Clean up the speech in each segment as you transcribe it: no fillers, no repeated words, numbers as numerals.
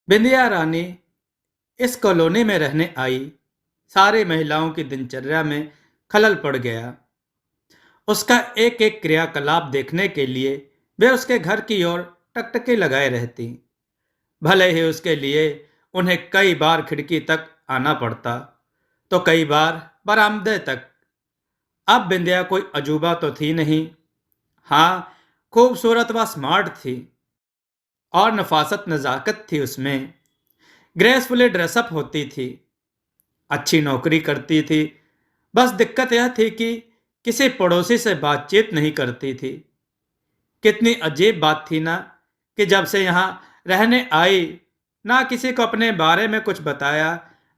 बिंदिया रानी इस कॉलोनी में रहने आई। सारी महिलाओं की दिनचर्या में खलल पड़ गया। उसका एक एक क्रियाकलाप देखने के लिए वे उसके घर की ओर टकटकी लगाए रहती। भले ही उसके लिए उन्हें कई बार खिड़की तक आना पड़ता, तो कई बार बरामदे तक। अब बिंदिया कोई अजूबा तो थी नहीं। हाँ, खूबसूरत व स्मार्ट थी और नफासत नजाकत थी उसमें। ग्रेसफुली ड्रेसअप होती थी, अच्छी नौकरी करती थी। बस दिक्कत यह थी कि किसी पड़ोसी से बातचीत नहीं करती थी। कितनी अजीब बात थी ना, कि जब से यहाँ रहने आई, ना किसी को अपने बारे में कुछ बताया,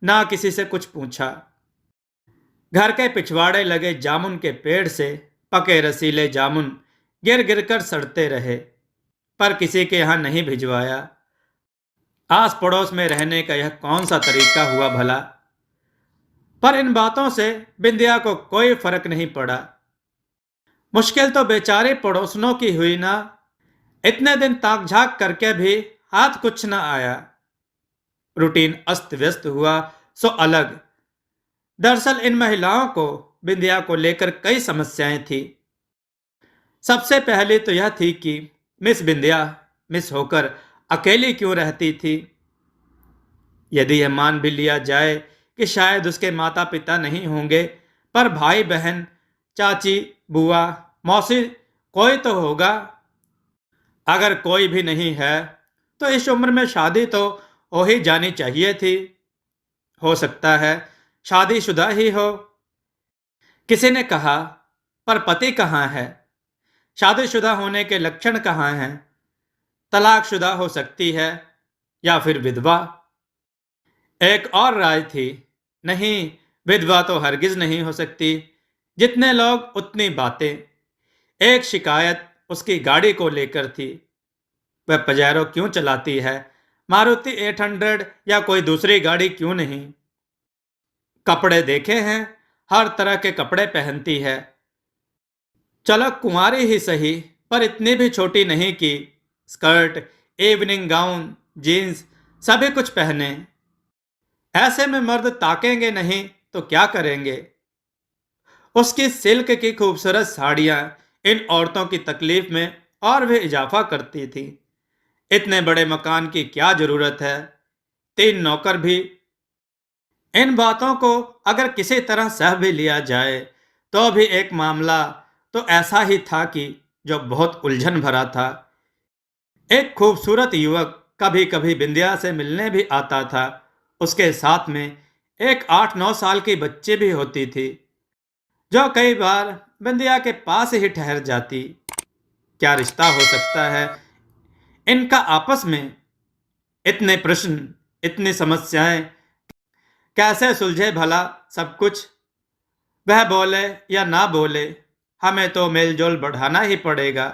ना किसी से कुछ पूछा। घर के पिछवाड़े लगे जामुन के पेड़ से पके रसीले जामुन गिर गिर कर सड़ते रहे, पर किसी के यहाँ नहीं भिजवाया। आस पड़ोस में रहने का यह कौन सा तरीका हुआ भला। पर इन बातों से बिंदिया को कोई फर्क नहीं पड़ा। मुश्किल तो बेचारे पड़ोसनों की हुई ना। इतने दिन ताक झाक करके भी हाथ कुछ न आया। रूटीन अस्त व्यस्त हुआ सो अलग। दरअसल इन महिलाओं को बिंदिया को लेकर कई समस्याएं थी। सबसे पहले तो यह थी कि मिस बिंदिया मिस होकर अकेली क्यों रहती थी। यदि यह मान भी लिया जाए कि शायद उसके माता पिता नहीं होंगे, पर भाई बहन, चाची, बुआ, मौसी कोई तो होगा। अगर कोई भी नहीं है तो इस उम्र में शादी तो हो ही जानी चाहिए थी। हो सकता है शादीशुदा ही हो। किसी ने कहा, पर पति कहाँ है? शादीशुदा होने के लक्षण कहाँ हैं? तलाकशुदा हो सकती है या फिर विधवा। एक और राय थी, नहीं, विधवा तो हरगिज नहीं हो सकती। जितने लोग उतनी बातें। एक शिकायत उसकी गाड़ी को लेकर थी। वह पजेरो क्यों चलाती है? मारुति 800 या कोई दूसरी गाड़ी क्यों नहीं? कपड़े देखे हैं, हर तरह के कपड़े पहनती है। चलो कुंवारी ही सही, पर इतनी भी छोटी नहीं कि स्कर्ट, इवनिंग गाउन, जीन्स सभी कुछ पहने। ऐसे में मर्द ताकेंगे नहीं तो क्या करेंगे? उसकी सिल्क की खूबसूरत साड़ियां इन औरतों की तकलीफ में और भी इजाफा करती थी। इतने बड़े मकान की क्या जरूरत है? 3 नौकर भी। इन बातों को अगर किसी तरह सह भी लिया जाए तो भी एक मामला तो ऐसा ही था कि जो बहुत उलझन भरा था। एक खूबसूरत युवक कभी कभी बिंदिया से मिलने भी आता था। उसके साथ में एक 8-9 साल की बच्ची भी होती थी, जो कई बार बिंदिया के पास ही ठहर जाती। क्या रिश्ता हो सकता है इनका आपस में? इतने प्रश्न, इतनी समस्याएं, कैसे सुलझे भला सब कुछ? वह बोले या ना बोले, हमें तो मेलजोल बढ़ाना ही पड़ेगा।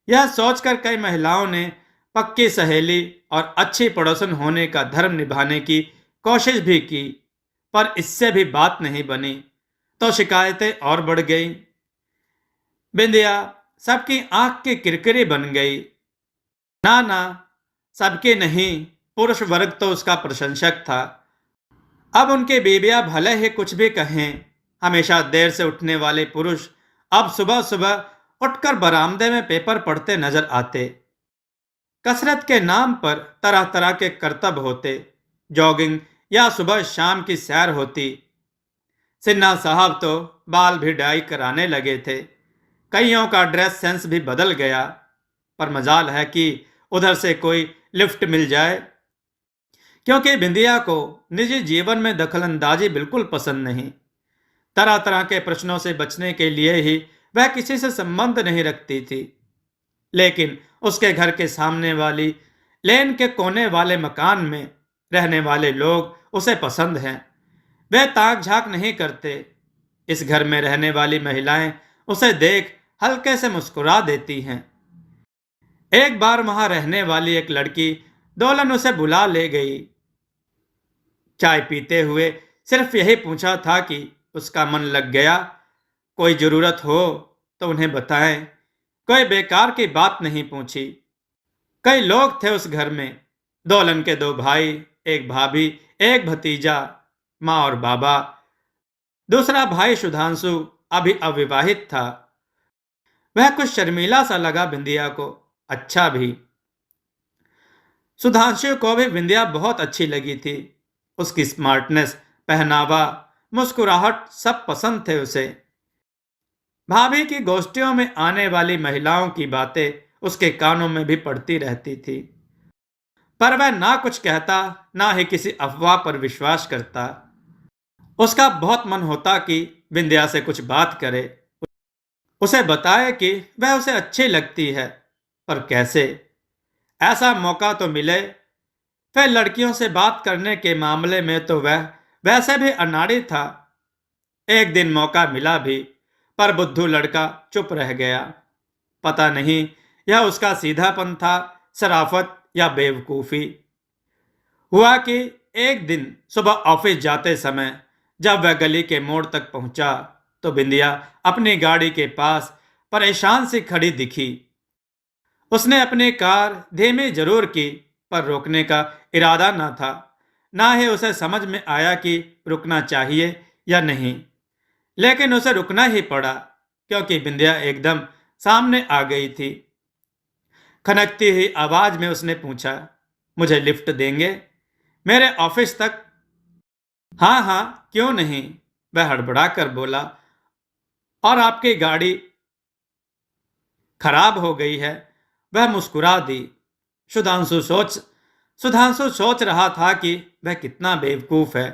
यह सोचकर कई महिलाओं ने पक्की सहेली और अच्छी पड़ोसन होने का धर्म निभाने की कोशिश भी की, पर इससे भी बात नहीं बनी तो शिकायतें और बढ़ गईं। बिंदिया सबकी आंख की किरकिरी बन गई। ना ना, सबके नहीं, पुरुष वर्ग तो उसका प्रशंसक था। अब उनकी बीवियां भले ही कुछ भी कहें, हमेशा देर से उठने वाले पुरुष अब सुबह सुबह उठकर बरामदे में पेपर पढ़ते नजर आते। कसरत के नाम पर तरह तरह के करतब होते। जॉगिंग या सुबह शाम की सैर होती। सिन्हा साहब तो बाल भी डाई कराने लगे थे। कईयों का ड्रेस सेंस भी बदल गया। पर मजाल है कि उधर से कोई लिफ्ट मिल जाए, क्योंकि बिंदिया को निजी जीवन में दखलंदाजी बिल्कुल पसंद नहीं। तरह तरह के प्रश्नों से बचने के लिए ही वह किसी से संबंध नहीं रखती थी। लेकिन उसके घर के सामने वाली लेन के कोने वाले मकान में रहने वाले लोग उसे पसंद हैं। वे ताक झाक नहीं करते। इस घर में रहने वाली महिलाएं उसे देख हल्के से मुस्कुरा देती हैं। एक बार वहां रहने वाली एक लड़की दोलन उसे बुला ले गई। चाय पीते हुए सिर्फ यही पूछा था कि उसका मन लग गया। कोई जरूरत हो तो उन्हें बताएं। कोई बेकार की बात नहीं पूछी। कई लोग थे उस घर में, दोलन के दो भाई, एक भाभी, एक भतीजा, माँ और बाबा। दूसरा भाई सुधांशु अभी अविवाहित था। वह कुछ शर्मीला सा लगा बिंदिया को, अच्छा भी। सुधांशु को भी बिंदिया बहुत अच्छी लगी थी। उसकी स्मार्टनेस, पहनावा, मुस्कुराहट सब पसंद थे उसे। भाभी की गोष्ठियों में आने वाली महिलाओं की बातें उसके कानों में भी पड़ती रहती थी, पर वह ना कुछ कहता, ना ही किसी अफवाह पर विश्वास करता। उसका बहुत मन होता कि विंध्या से कुछ बात करे, उसे बताए कि वह उसे अच्छी लगती है, पर कैसे? ऐसा मौका तो मिले। फिर लड़कियों से बात करने के मामले में तो वह वैसे भी अनाड़ी था। एक दिन मौका मिला भी, पर बुद्धू लड़का चुप रह गया। पता नहीं यह उसका सीधापन था, शराफत या बेवकूफी। हुआ कि एक दिन सुबह ऑफिस जाते समय जब वह गली के मोड़ तक पहुंचा, तो बिंदिया अपनी गाड़ी के पास परेशान सी खड़ी दिखी। उसने अपनी कार धीमी जरूर की, पर रोकने का इरादा न था। ना ही उसे समझ में आया कि रुकना चाहिए या नहीं, लेकिन उसे रुकना ही पड़ा, क्योंकि बिंदिया एकदम सामने आ गई थी। खनकती हुई आवाज में उसने पूछा, मुझे लिफ्ट देंगे मेरे ऑफिस तक? हाँ हाँ, क्यों नहीं, वह हड़बड़ा कर बोला। और आपकी गाड़ी खराब हो गई है? वह मुस्कुरा दी। सुधांशु सोच सुधांशु सोच रहा था कि वह कितना बेवकूफ है।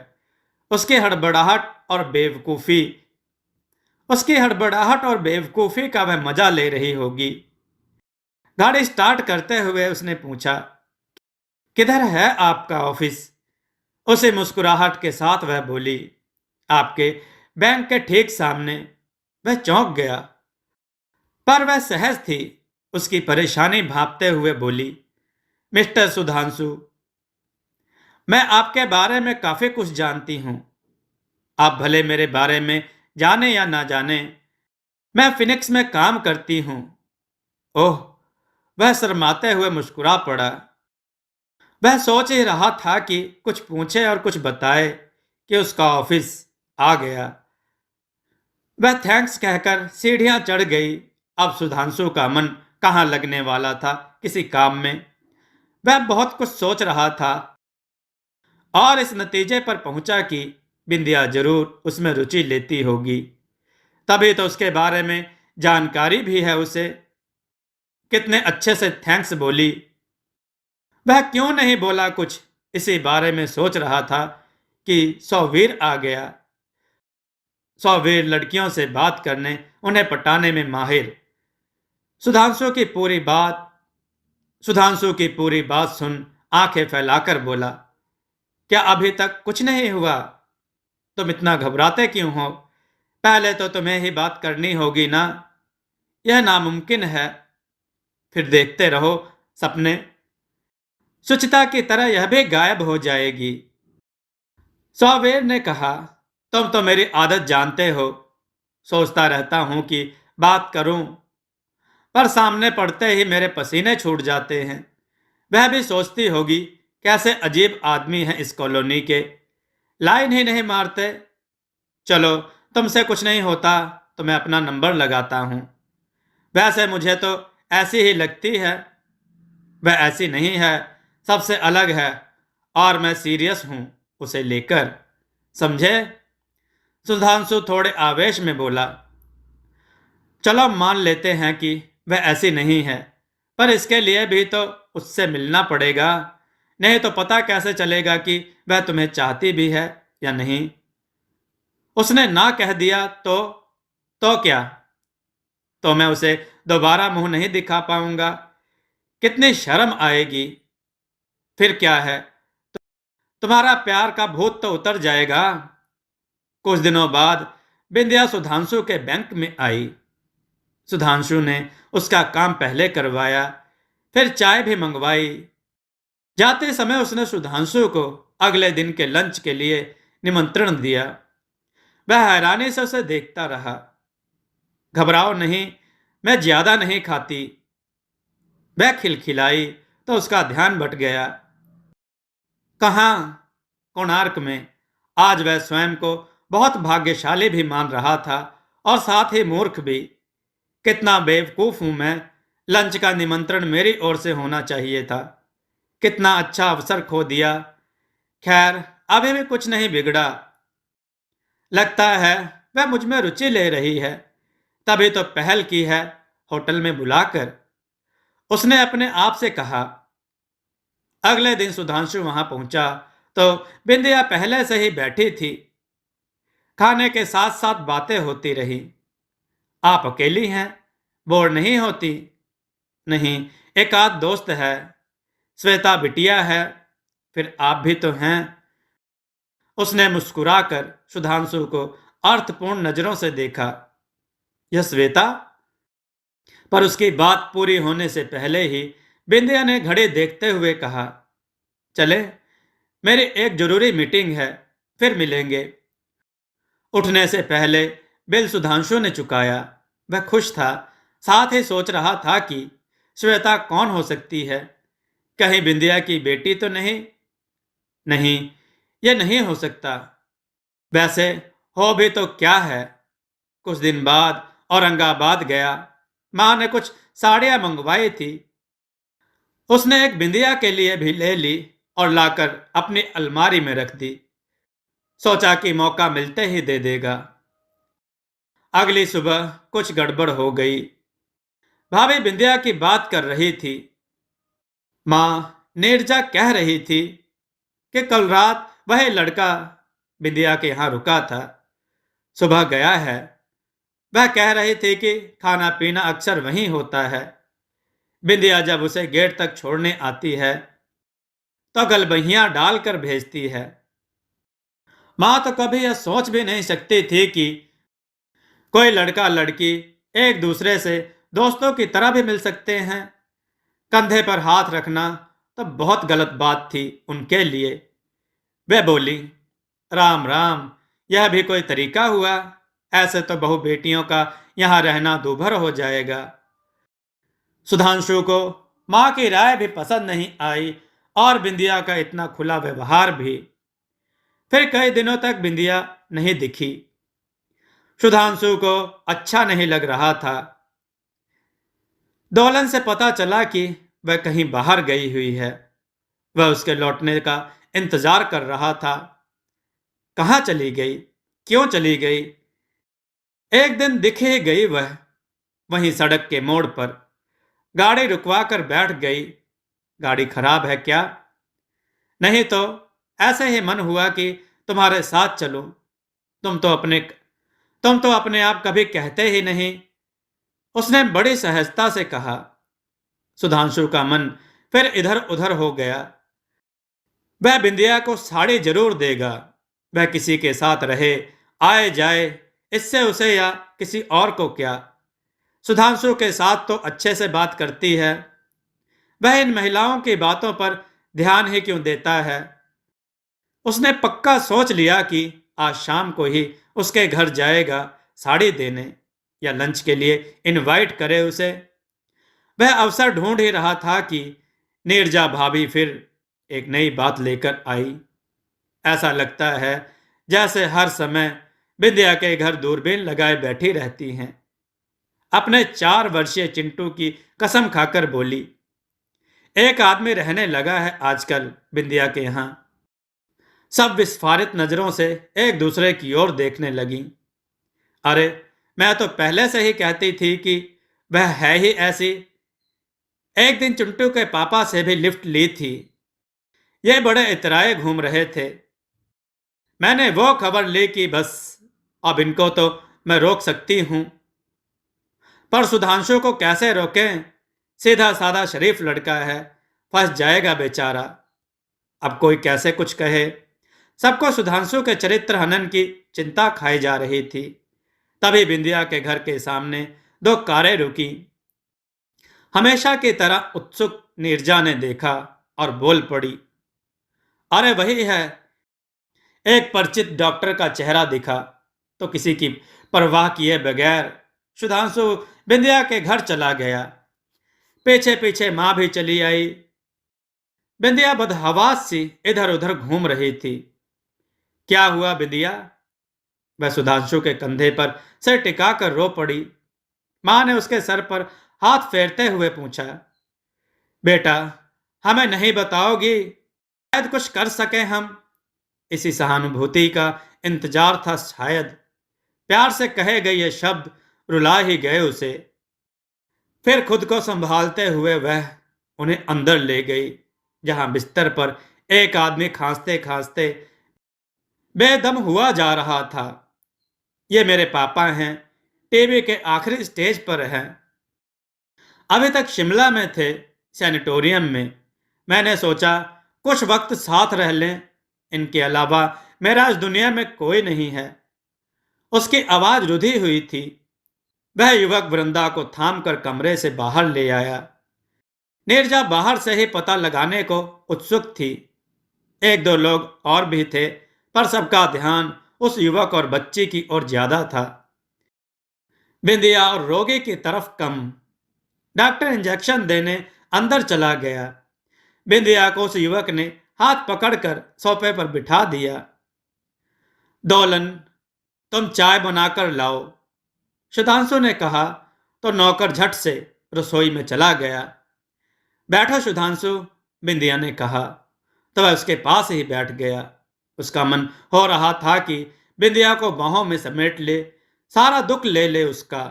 उसकी हड़बड़ाहट और बेवकूफी उसकी हड़बड़ाहट और बेवकूफी का वह मजा ले रही होगी। गाड़ी स्टार्ट करते हुए उसने पूछा, किधर है आपका ऑफिस? उसे मुस्कुराहट के साथ वह बोली, आपके बैंक के ठीक सामने। वह चौंक गया, पर वह सहज थी। उसकी परेशानी भांपते हुए बोली, मिस्टर सुधांशु, मैं आपके बारे में काफी कुछ जानती हूं। आप भले मेरे बारे में जाने या ना जाने, मैं फिनिक्स में काम करती हूं। ओह, वह शर्माते हुए मुस्कुरा पड़ा। वह सोच ही रहा था कि कुछ पूछे और कुछ बताए कि उसका ऑफिस आ गया। वह थैंक्स कहकर सीढ़ियां चढ़ गई। अब सुधांशु का मन कहाँ लगने वाला था किसी काम में। वह बहुत कुछ सोच रहा था और इस नतीजे पर पहुंचा कि बिंदिया जरूर उसमें रुचि लेती होगी। तभी तो उसके बारे में जानकारी भी है उसे। कितने अच्छे से थैंक्स बोली। वह क्यों नहीं बोला कुछ, इसी बारे में सोच रहा था कि सौवीर आ गया। सौवीर लड़कियों से बात करने, उन्हें पटाने में माहिर। सुधांशु की पूरी बात सुधांशु की पूरी बात सुन आंखें फैलाकर बोला, क्या अभी तक कुछ नहीं हुआ? तुम इतना घबराते क्यों हो? पहले तो तुम्हें ही बात करनी होगी ना। यह नामुमकिन है। फिर देखते रहो सपने। सुचिता की तरह यह भी गायब हो जाएगी। सौवेर ने कहा, तुम तो मेरी आदत जानते हो। सोचता रहता हूं कि बात करूं, पर सामने पड़ते ही मेरे पसीने छूट जाते हैं। वह भी सोचती होगी, कैसे अजीब आदमी हैं इस कॉलोनी के, लाइन ही नहीं मारते। चलो, तुमसे कुछ नहीं होता तो मैं अपना नंबर लगाता हूं। वैसे मुझे तो ऐसी ही लगती है। वह ऐसी नहीं है, सबसे अलग है। और मैं सीरियस हूं उसे लेकर, समझे? सुधांशु थोड़े आवेश में बोला, चलो मान लेते हैं कि वह ऐसी नहीं है, पर इसके लिए भी तो उससे मिलना पड़ेगा। नहीं तो पता कैसे चलेगा कि वह तुम्हें चाहती भी है या नहीं। उसने ना कह दिया तो क्या? तो मैं उसे दोबारा मुंह नहीं दिखा पाऊंगा। कितनी शर्म आएगी। फिर क्या है, तुम्हारा प्यार का भूत तो उतर जाएगा। कुछ दिनों बाद बिंदिया सुधांशु के बैंक में आई। सुधांशु ने उसका काम पहले करवाया, फिर चाय भी मंगवाई। जाते समय उसने सुधांशु को अगले दिन के लंच के लिए निमंत्रण दिया। वह हैरानी से उसे देखता रहा। घबराओ नहीं, मैं ज्यादा नहीं खाती। वह खिलखिलाई तो उसका ध्यान भट गया। कहाँ कोणार्क में। आज वह स्वयं को बहुत भाग्यशाली भी मान रहा था और साथ ही मूर्ख भी। कितना बेवकूफ हूं मैं। लंच का निमंत्रण मेरी ओर से होना चाहिए था। कितना अच्छा अवसर खो दिया। खैर, अभी भी कुछ नहीं बिगड़ा। लगता है वह मुझ में रुचि ले रही है, तभी तो पहल की है होटल में बुलाकर। उसने अपने आप से कहा। अगले दिन सुधांशु वहां पहुंचा तो बिंदिया पहले से ही बैठी थी। खाने के साथ साथ बातें होती रही। आप अकेली हैं? बोर नहीं होती? नहीं, एक आध दोस्त है, श्वेता बिटिया है, फिर आप भी तो हैं। उसने मुस्कुराकर सुधांशु को अर्थपूर्ण नजरों से देखा। यह श्वेता? पर उसकी बात पूरी होने से पहले ही बिंदिया ने घड़ी देखते हुए कहा, चले, मेरी एक जरूरी मीटिंग है, फिर मिलेंगे। उठने से पहले बिल सुधांशु ने चुकाया। वह खुश था, साथ ही सोच रहा था कि श्वेता कौन हो सकती है। कहीं बिंदिया की बेटी तो नहीं? नहीं, यह नहीं हो सकता। वैसे हो भी तो क्या है। कुछ दिन बाद औरंगाबाद गया। मां ने कुछ साड़ियां मंगवाई थी। उसने एक बिंदिया के लिए भी ले ली और लाकर अपनी अलमारी में रख दी। सोचा कि मौका मिलते ही दे देगा। अगली सुबह कुछ गड़बड़ हो गई। भाभी बिंदिया की बात कर रही थी। मां नीरजा कह रही थी कि कल रात वह लड़का बिंदिया के यहां रुका था, सुबह गया है। वह कह रही थी कि खाना पीना अक्सर वहीं होता है। बिंदिया जब उसे गेट तक छोड़ने आती है तो गलबहियां डालकर भेजती है। मां तो कभी यह सोच भी नहीं सकती थी कि कोई लड़का लड़की एक दूसरे से दोस्तों की तरह भी मिल सकते हैं। कंधे पर हाथ रखना तो बहुत गलत बात थी उनके लिए। वे बोली, राम राम, यह भी कोई तरीका हुआ? ऐसे तो बहु बेटियों का यहां रहना दूभर हो जाएगा। सुधांशु को मां की राय भी पसंद नहीं आई और बिंदिया का इतना खुला व्यवहार भी। फिर कई दिनों तक बिंदिया नहीं दिखी। सुधांशु को अच्छा नहीं लग रहा था। दोलन से पता चला कि वह कहीं बाहर गई हुई है। वह उसके लौटने का इंतजार कर रहा था। कहाँ चली गई? क्यों चली गई? एक दिन दिख ही गई वह, वहीं सड़क के मोड़ पर। गाड़ी रुकवा कर बैठ गई। गाड़ी खराब है क्या? नहीं तो ऐसे ही मन हुआ कि तुम्हारे साथ चलूं। तुम तो अपने तुम तो अपने आप कभी कहते ही नहीं। उसने बड़ी सहजता से कहा। सुधांशु का मन फिर इधर उधर हो गया। वह बिंदिया को साड़ी जरूर देगा। वह किसी के साथ रहे, आए जाए, इससे उसे या किसी और को क्या। सुधांशु के साथ तो अच्छे से बात करती है। वह इन महिलाओं की बातों पर ध्यान ही क्यों देता है। उसने पक्का सोच लिया कि आज शाम को ही उसके घर जाएगा साड़ी देने, या लंच के लिए इनवाइट करे उसे। वह अवसर ढूंढ ही रहा था कि नीरजा भाभी फिर एक नई बात लेकर आई। ऐसा लगता है जैसे हर समय विद्या के घर दूरबीन लगाए बैठी रहती हैं। अपने 4 वर्षीय चिंटू की कसम खाकर बोली, एक आदमी रहने लगा है आजकल बिंदिया के यहां। सब विस्फारित नजरों से एक दूसरे की ओर देखने लगी। अरे, मैं तो पहले से ही कहती थी कि वह है ही ऐसी। एक दिन चिंटू के पापा से भी लिफ्ट ली थी। ये बड़े इतराए घूम रहे थे। मैंने वो खबर ली कि बस अब इनको तो मैं रोक सकती हूं। पर सुधांशु को कैसे रोकें? सीधा साधा शरीफ लड़का है, फंस जाएगा बेचारा। अब कोई कैसे कुछ कहे। सबको सुधांशु के चरित्र हनन की चिंता खाई जा रही थी। तभी बिंदिया के घर के सामने 2 कारें रुकी। हमेशा की तरह उत्सुक नीरजा ने देखा और बोल पड़ी, अरे वही है। एक परिचित डॉक्टर का चेहरा दिखा तो किसी की परवाह किए बगैर सुधांशु बिंदिया के घर चला गया। पीछे पीछे मां भी चली आई। बिंदिया बदहवास सी इधर उधर घूम रही थी। क्या हुआ बिंदिया? वह सुधांशु के कंधे पर सिर टिकाकर रो पड़ी। मां ने उसके सर पर हाथ फेरते हुए पूछा, बेटा, हमें नहीं बताओगी? शायद कुछ कर सके हम। इसी सहानुभूति का इंतजार था शायद। प्यार से कहे गए ये शब्द रुला ही गए उसे। फिर खुद को संभालते हुए वह उन्हें अंदर ले गई, जहां बिस्तर पर एक आदमी खांसते खांसते बेदम हुआ जा रहा था। ये मेरे पापा हैं, टीबी के आखिरी स्टेज पर हैं। अभी तक शिमला में थे, सैनिटोरियम में। मैंने सोचा कुछ वक्त साथ रह लें, इनके अलावा मेरा इस दुनिया में कोई नहीं है। उसकी आवाज रुधी हुई थी। वह युवक वृंदा को थाम कर कमरे से बाहर ले आया। नीरजा बाहर से ही पता लगाने को उत्सुक थी। एक दो लोग और भी थे, पर सबका ध्यान उस युवक और बच्ची की ओर ज्यादा था, बिंदिया और रोगी की तरफ कम। डॉक्टर इंजेक्शन देने अंदर चला गया। बिंदिया को उस युवक ने हाथ पकड़कर सोफे पर बिठा दिया। दोलन, तुम चाय बनाकर लाओ, सुधांशु ने कहा तो नौकर झट से रसोई में चला गया। बैठो सुधांशु, बिंदिया ने कहा तो वह उसके पास ही बैठ गया। उसका मन हो रहा था कि बिंदिया को बाहों में समेट ले, सारा दुख ले ले उसका।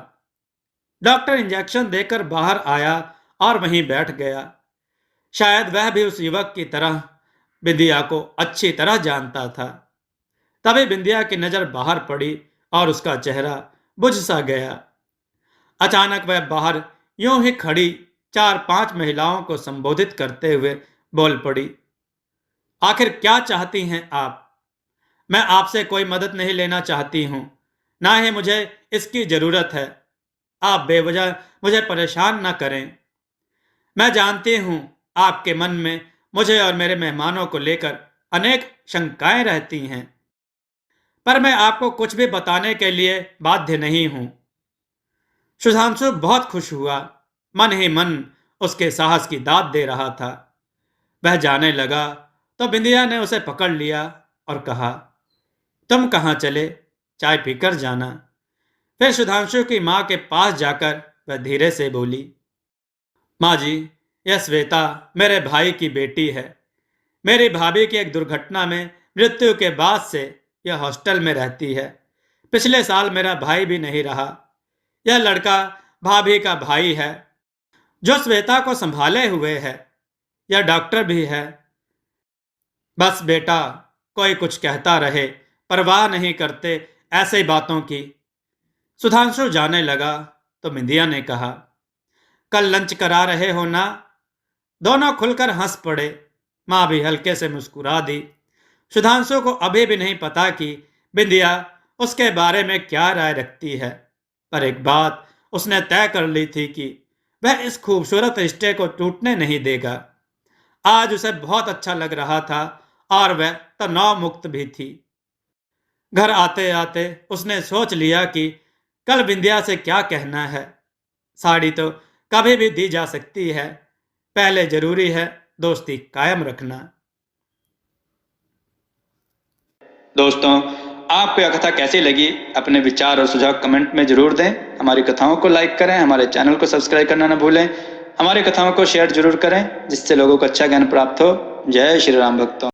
डॉक्टर इंजेक्शन देकर बाहर आया और वहीं बैठ गया। शायद वह भी उस युवक की तरह बिंदिया को अच्छी तरह जानता था। तभी बिंदिया की नजर बाहर पड़ी और उसका चेहरा बुझ सा गया। अचानक वह बाहर यूं ही खड़ी 4-5 महिलाओं को संबोधित करते हुए बोल पड़ी, आखिर क्या चाहती हैं आप? मैं आपसे कोई मदद नहीं लेना चाहती हूं, ना ही मुझे इसकी जरूरत है। आप बेवजह मुझे परेशान न करें। मैं जानती हूं आपके मन में मुझे और मेरे मेहमानों को लेकर अनेक शंकाएं रहती हैं, पर मैं आपको कुछ भी बताने के लिए बाध्य नहीं हूं। सुधांशु बहुत खुश हुआ। मन ही मन उसके साहस की दाद दे रहा था। वह जाने लगा तो बिंदिया ने उसे पकड़ लिया और कहा, तुम कहाँ चले? चाय पीकर जाना। फिर सुधांशु की मां के पास जाकर वह धीरे से बोली, माँ जी, यह श्वेता मेरे भाई की बेटी है। मेरी भाभी की एक दुर्घटना में मृत्यु के बाद से यह हॉस्टल में रहती है। पिछले साल मेरा भाई भी नहीं रहा। यह लड़का भाभी का भाई है, जो श्वेता को संभाले हुए है। यह डॉक्टर भी है। बस बेटा, कोई कुछ कहता रहे, परवाह नहीं करते ऐसे बातों की। सुधांशु जाने लगा तो बिंदिया ने कहा, कल लंच करा रहे हो ना? दोनों खुलकर हंस पड़े। मां भी हल्के से मुस्कुरा दी। सुधांशु को अभी भी नहीं पता कि बिंदिया उसके बारे में क्या राय रखती है, पर एक बात उसने तय कर ली थी कि वह इस खूबसूरत रिश्ते को टूटने नहीं देगा। आज उसे बहुत अच्छा लग रहा था और वह तनाव मुक्त भी थी। घर आते आते उसने सोच लिया कि कल बिंदिया से क्या कहना है। साड़ी तो कभी भी दी जा सकती है, पहले जरूरी है दोस्ती कायम रखना। दोस्तों, आपको यह कथा कैसी लगी? अपने विचार और सुझाव कमेंट में जरूर दें। हमारी कथाओं को लाइक करें, हमारे चैनल को सब्सक्राइब करना न भूलें। हमारी कथाओं को शेयर जरूर करें, जिससे लोगों को अच्छा ज्ञान प्राप्त हो। जय श्री राम भक्तों।